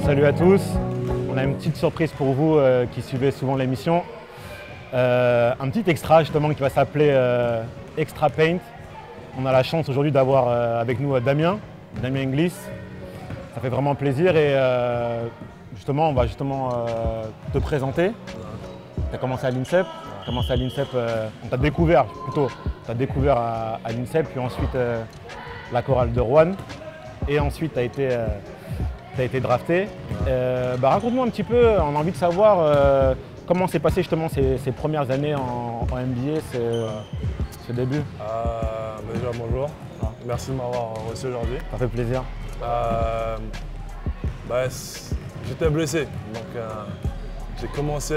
Salut à tous. On a une petite surprise pour vous qui suivez souvent l'émission. Un petit extra justement qui va s'appeler Extra Paint. On a la chance aujourd'hui d'avoir avec nous Damien Inglis. Ça fait vraiment plaisir et justement on va te présenter. Tu as commencé à l'INSEP. On t'a découvert plutôt. Tu as découvert à l'INSEP, puis ensuite la chorale de Rouen. Et ensuite tu as été drafté. Raconte-nous un petit peu, on a envie de savoir comment s'est passé justement ces premières années en NBA, ce début. Déjà bonjour, merci de m'avoir reçu aujourd'hui. Ça fait plaisir. J'étais blessé, donc je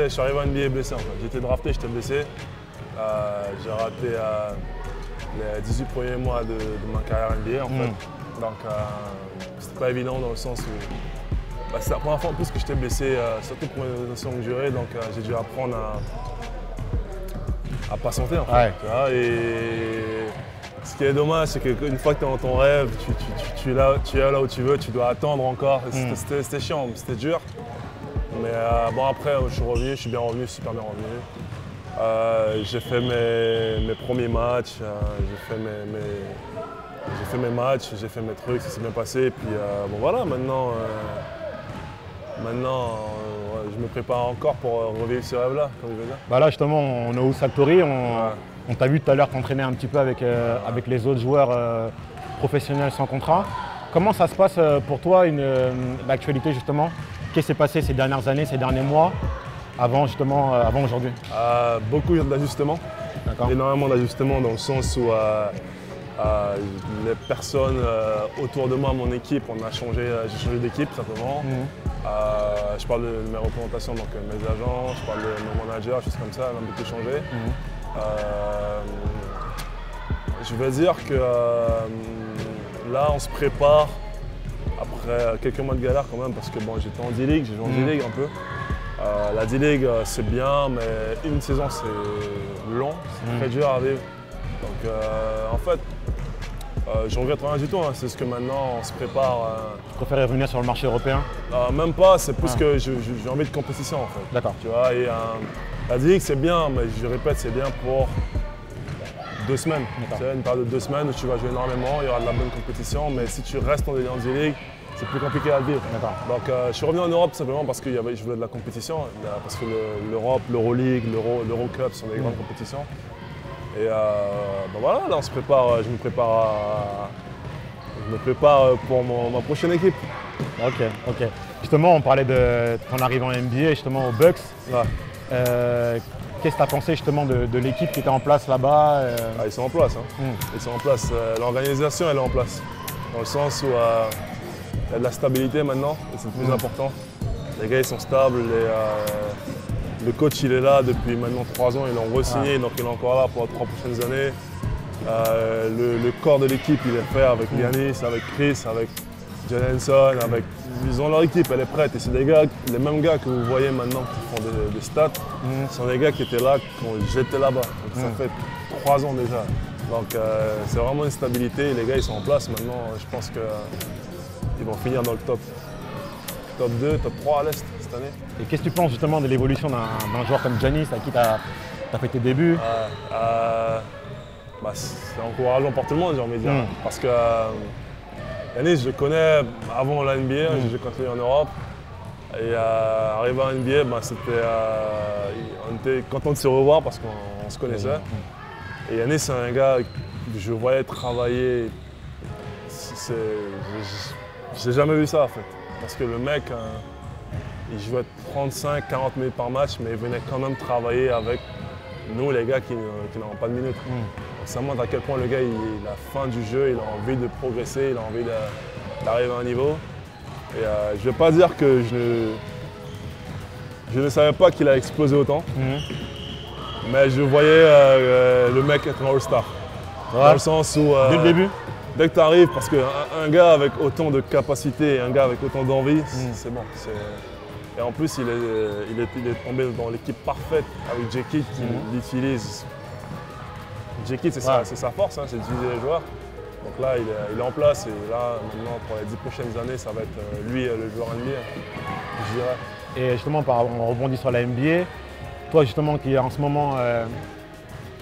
suis arrivé à NBA blessé en fait. J'étais drafté, j'étais blessé. J'ai raté les 18 premiers mois de ma carrière NBA en fait. Donc c'était pas évident dans le sens où c'est la première fois en plus que j'étais blessé, surtout pour une notion longue durée, donc j'ai dû apprendre à patienter en fait. Ouais. Et ce qui est dommage, c'est qu'une fois que tu es dans ton rêve, tu es là où tu veux, tu dois attendre encore. C'était chiant, c'était dur. Mais après, je suis revenu, je suis bien revenu, super bien revenu. J'ai fait mes premiers matchs, j'ai fait mes matchs, j'ai fait mes trucs, ça s'est bien passé. Et puis voilà, maintenant je me prépare encore pour revivre ce rêve-là, comme je veux dire. Là justement, on est au Factory, on t'a vu tout à l'heure t'entraîner un petit peu avec les autres joueurs professionnels sans contrat. Comment ça se passe pour toi, l'actualité justement? Qu'est-ce qui s'est passé ces dernières années, ces derniers mois, avant aujourd'hui? Beaucoup d'ajustements, énormément d'ajustements dans le sens où les personnes autour de moi, mon équipe, j'ai changé d'équipe simplement. Je parle de mes représentations, donc mes agents, je parle de mon manager, choses comme ça, on a beaucoup changé. Je vais dire que là, on se prépare après quelques mois de galère quand même, parce que bon, j'étais en D-League, j'ai joué en D-League un peu. La D-League, c'est bien, mais une saison, c'est long, c'est très dur à vivre. Donc en fait, je regrette rien du tout, hein. C'est ce que maintenant on se prépare. Tu préfères revenir sur le marché européen? Même pas, c'est plus que j'ai envie de compétition en fait. D'accord. Tu vois, et la D-League c'est bien, mais je répète, c'est bien pour 2 semaines. C'est une période de 2 semaines où tu vas jouer énormément, il y aura de la bonne compétition, mais si tu restes en D-League, c'est plus compliqué à vivre. Donc je suis revenu en Europe simplement parce que je voulais de la compétition, parce que l'Europe, l'Euroleague, l'Eurocup sont des grandes compétitions. Et voilà, là on se prépare, je me prépare pour ma prochaine équipe. Ok. Justement, on parlait de ton arrivée en NBA, justement aux Bucks. Qu'est-ce que tu as pensé justement de l'équipe qui était en place là-bas? Ils sont en place. Ils sont en place. L'organisation elle est en place. Dans le sens où il y a de la stabilité maintenant, et c'est le plus important. Les gars ils sont stables. Le coach il est là depuis maintenant 3 ans, ils l'ont re-signé, donc il est encore là pour les 3 prochaines années. Le corps de l'équipe il est fait avec Giannis, avec Chris, avec Jalen Henson, ils ont leur équipe, elle est prête. Et c'est les mêmes gars que vous voyez maintenant qui font des stats, ce sont des gars qui étaient là quand j'étais là-bas. Ça fait 3 ans déjà. Donc c'est vraiment une stabilité, les gars ils sont en place maintenant, je pense qu'ils vont finir dans le top 2, top 3 à l'Est cette année. Et qu'est-ce que tu penses justement de l'évolution d'un joueur comme Giannis, à qui tu as fait tes débuts? C'est encourageant pour tout le monde, j'ai envie de dire. Parce que Giannis, je le connais avant la NBA, j'ai continué en Europe. Et arrivé à NBA, on était content de se revoir parce qu'on se connaissait. Et Giannis, c'est un gars que je voyais travailler. J'ai jamais vu ça en fait. Parce que le mec, il jouait 35-40 minutes par match, mais il venait quand même travailler avec nous, les gars qui n'ont pas de minutes. Donc ça montre à quel point le gars, il a faim du jeu, il a envie de progresser, il a envie d'arriver à un niveau. Et je ne vais pas dire que je ne savais pas qu'il a explosé autant, mais je voyais le mec être un All-Star. Dans le sens où… Dès le début? Dès que tu arrives, parce qu'un gars avec autant de capacité et un gars avec autant d'envie, c'est bon. Et en plus, il est tombé dans l'équipe parfaite avec J-Kidd qui l'utilise. J-Kidd, c'est sa force, c'est d'utiliser les joueurs. Donc là, il est en place et là, maintenant, pour les 10 prochaines années, ça va être lui le joueur NBA, je dirais. Et justement, on rebondit sur la NBA. Toi, justement, qui en ce moment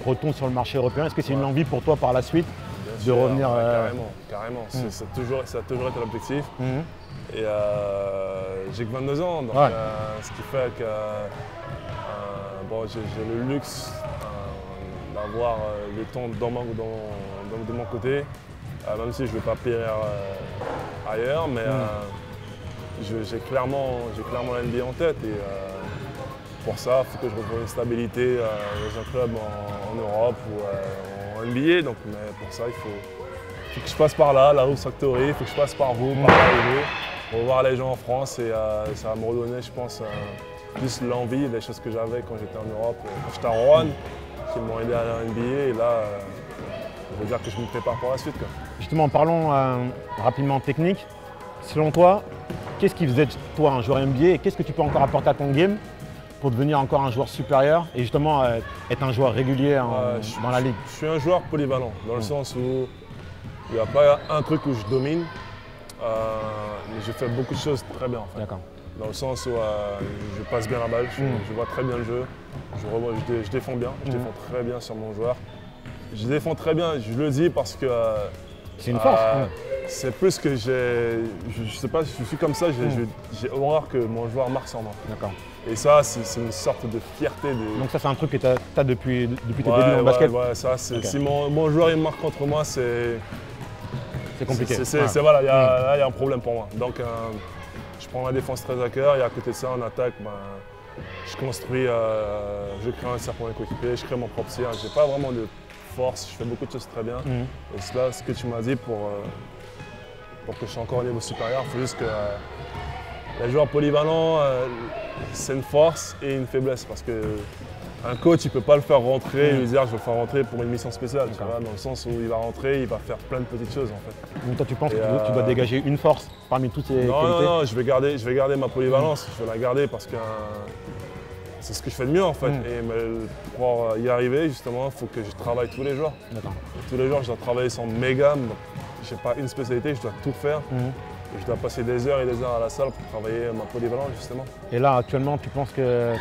retourne sur le marché européen, est-ce que c'est une envie pour toi par la suite de revenir Carrément. Ça a toujours été l'objectif. Et j'ai que 22 ans, donc ce qui fait que bon, j'ai le luxe d'avoir le temps de mon côté, même si je ne vais pas périr ailleurs, mais j'ai clairement la NBA en tête. Et pour ça, il faut que je retrouve une stabilité dans un club en Europe ou en NBA. Donc, mais pour ça, il faut que je passe par là, la Hoops Factory, il faut que je passe par vous, par l'arrivée, pour voir les gens en France et ça va me redonner, je pense, plus l'envie des choses que j'avais quand j'étais en Europe, quand j'étais à Rouen, qui m'ont aidé à la NBA. Et là, je veux dire que je me prépare pour la suite, quoi. Justement, parlons rapidement technique. Selon toi, qu'est-ce qui faisait de toi un joueur NBA et qu'est-ce que tu peux encore apporter à ton game pour devenir encore un joueur supérieur et justement être un joueur régulier dans la ligue? Je suis un joueur polyvalent, dans le sens où il n'y a pas un truc où je domine, mais je fais beaucoup de choses très bien, en fait. D'accord. Dans le sens où je passe bien la balle, je vois très bien le jeu, je défends bien, je défends très bien sur mon joueur. Je défends très bien, je le dis parce que c'est une force. C'est plus que je sais pas, je suis comme ça, j'ai horreur que mon joueur marque sans moi. D'accord. Et ça, c'est une sorte de fierté. Donc ça, c'est un truc que tu as depuis tes débuts dans le basket? Ouais, ça, si mon joueur il marque contre moi, c'est compliqué. Voilà, là, il y a un problème pour moi. Donc, je prends la défense très à cœur et à côté de ça, en attaque, je construis, je crée un cercle avec coéquipier, je crée mon propre tir. Je n'ai pas vraiment de force, je fais beaucoup de choses très bien. Et c'est là ce que tu m'as dit pour que je sois encore au niveau supérieur. Il faut juste que les joueurs polyvalents, c'est une force et une faiblesse parce que un coach, il ne peut pas le faire rentrer et lui dire je vais le faire rentrer pour une mission spéciale, tu vois, dans le sens où il va rentrer, il va faire plein de petites choses en fait. Donc toi tu penses que tu dois dégager une force parmi toutes ces qualités? Non, je vais garder ma polyvalence, je vais la garder parce que c'est ce que je fais de mieux en fait. Et pour y arriver justement, il faut que je travaille tous les jours. Tous les jours je dois travailler sans méga, je n'ai pas une spécialité, je dois tout faire. Et je dois passer des heures et des heures à la salle pour travailler ma polyvalence justement. Et là actuellement tu penses que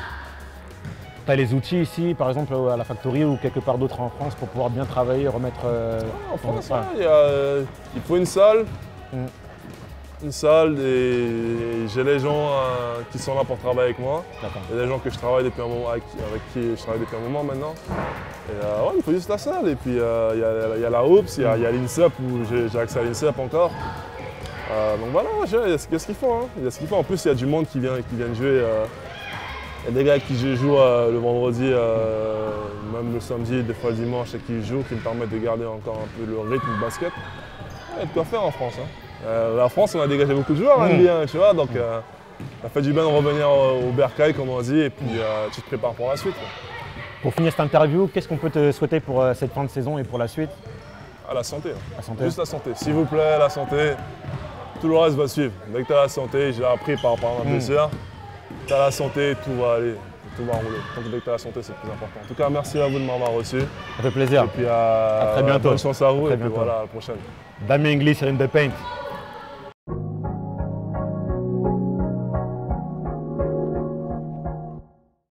tu as les outils ici, par exemple à la Factory ou quelque part d'autre en France pour pouvoir bien travailler, remettre… En France, il faut une salle. Une salle et j'ai les gens qui sont là pour travailler avec moi. Il y a des gens que je travaille depuis un moment, avec qui je travaille depuis un moment maintenant. Et il faut juste la salle. Et puis il y a la Hoops, il y a l'INSEP où j'ai accès à l'INSEP encore. Donc voilà, il y a ce qu'il faut. Hein. Il y a ce qu'il faut. En plus, il y a du monde qui vient jouer. Il y a des gars qui jouent le vendredi, même le samedi, des fois le dimanche, et qui jouent, qui me permettent de garder encore un peu le rythme du basket. Il y a de quoi faire en France. Hein. La France, on a dégagé beaucoup de joueurs, bien, tu vois. Donc, ça fait du bien de revenir au bercail, comme on dit, et puis tu te prépares pour la suite. Quoi. Pour finir cette interview, qu'est-ce qu'on peut te souhaiter pour cette fin de saison et pour la suite? La santé. La santé. Juste la santé. S'il vous plaît, la santé. Tout le reste va suivre. Dès que tu as la santé, j'ai appris par rapport à ma blessure, tu as la santé, tout va aller, tout va rouler. Donc dès que tu as la santé, c'est le plus important. En tout cas, merci à vous de m'avoir reçu. Ça fait plaisir. Et puis à très bientôt. Bonne chance à vous et puis voilà, à la prochaine. Damien Inglis, in the paint.